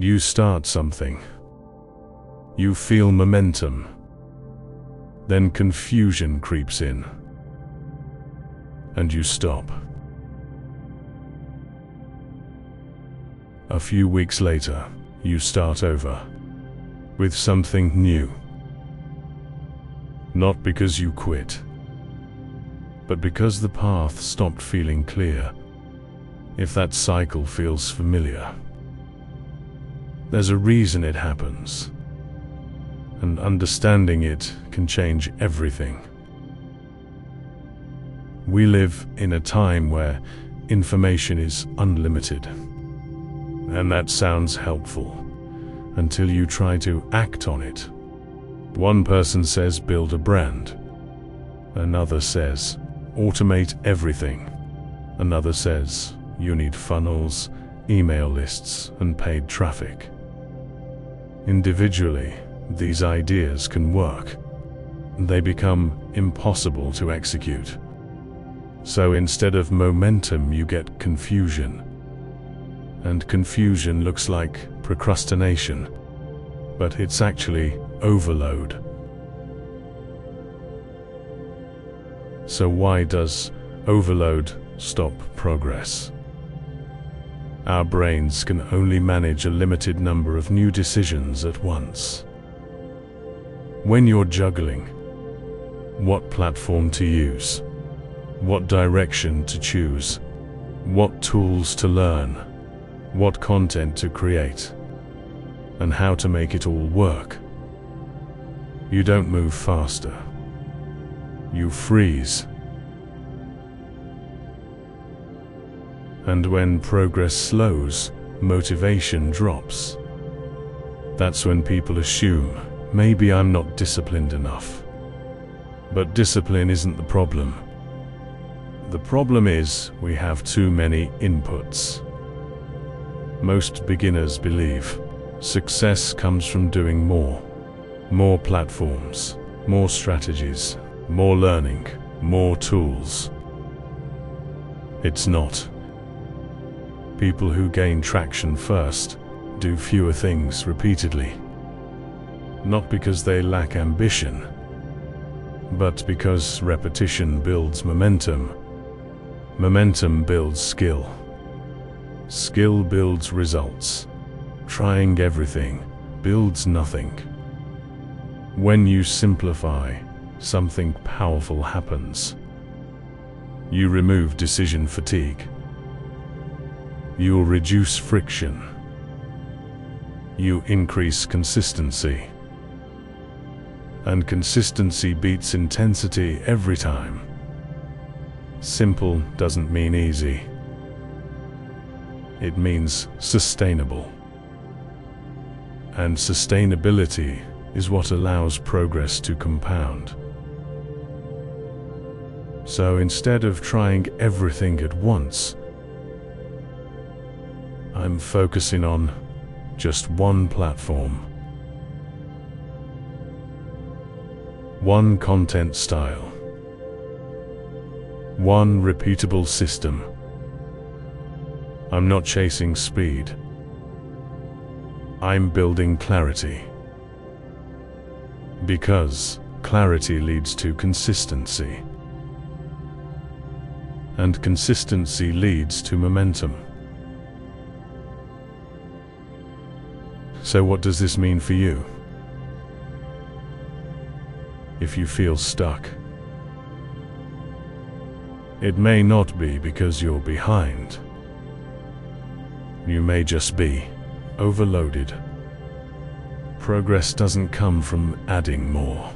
You start something. You feel momentum. Then confusion creeps in. And you stop. A few weeks later, you start over. With something new. Not because you quit, but because the path stopped feeling clear. If that cycle feels familiar, there's a reason it happens, and understanding it can change everything. We live in a time where information is unlimited, and that sounds helpful until you try to act on it. One person says build a brand, another says automate everything, another says you need funnels, email lists, and paid traffic. Individually, these ideas can work. They become impossible to execute. So instead of momentum, you get confusion. And confusion looks like procrastination, but it's actually overload. So why does overload stop progress? Our brains can only manage a limited number of new decisions at once. When you're juggling, what platform to use, what direction to choose, what tools to learn, what content to create, and how to make it all work, you don't move faster. You freeze. And when progress slows, motivation drops. That's when people assume, maybe I'm not disciplined enough. But discipline isn't the problem. The problem is we have too many inputs. Most beginners believe success comes from doing more. More platforms, more strategies, more learning, more tools. It's not. People who gain traction first do fewer things repeatedly. Not because they lack ambition, but because repetition builds momentum. Momentum builds skill. Skill builds results. Trying everything builds nothing. When you simplify, something powerful happens. You remove decision fatigue. You'll reduce friction. You increase consistency. And consistency beats intensity every time. Simple doesn't mean easy. It means sustainable. And sustainability is what allows progress to compound. So instead of trying everything at once, I'm focusing on just one platform, one content style, one repeatable system. I'm not chasing speed. I'm building clarity. Because clarity leads to consistency. And consistency leads to momentum. So what does this mean for you? If you feel stuck, it may not be because you're behind. You may just be overloaded. Progress doesn't come from adding more.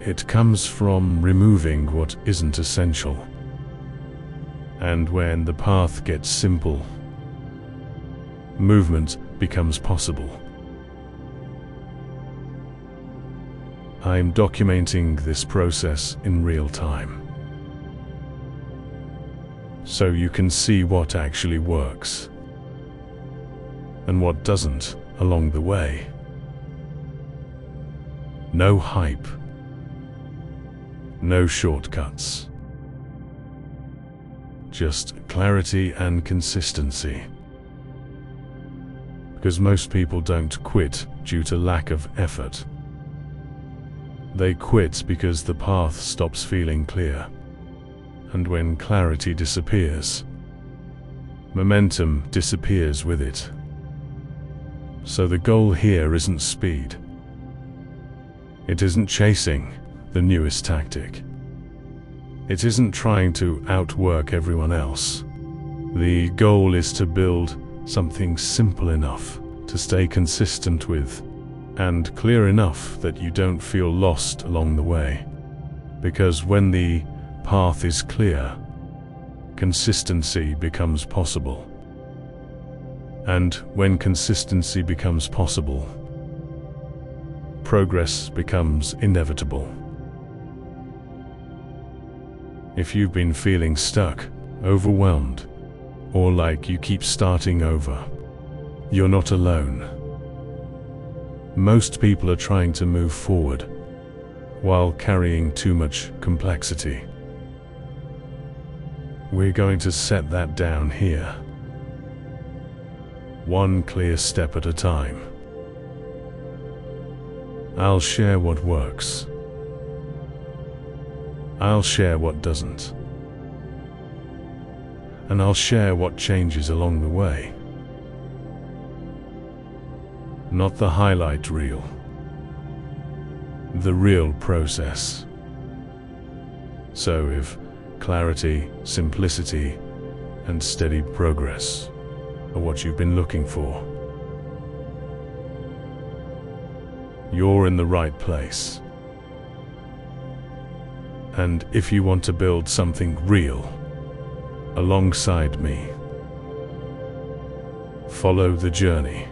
It comes from removing what isn't essential. And when the path gets simple, movement becomes possible. I'm documenting this process in real time, so you can see what actually works and what doesn't along the way. No hype, no shortcuts, just clarity and consistency. Because most people don't quit due to lack of effort. They quit because the path stops feeling clear. And when clarity disappears, momentum disappears with it. So the goal here isn't speed. It isn't chasing the newest tactic. It isn't trying to outwork everyone else. The goal is to build something simple enough to stay consistent with, and clear enough that you don't feel lost along the way. Because when the path is clear, consistency becomes possible. And when consistency becomes possible, progress becomes inevitable. If you've been feeling stuck, overwhelmed, or like you keep starting over, you're not alone. Most people are trying to move forward while carrying too much complexity. We're going to set that down here, one clear step at a time. I'll share what works. I'll share what doesn't. And I'll share what changes along the way. Not the highlight reel. The real process. So if clarity, simplicity, and steady progress are what you've been looking for, you're in the right place. And if you want to build something real alongside me, follow the journey.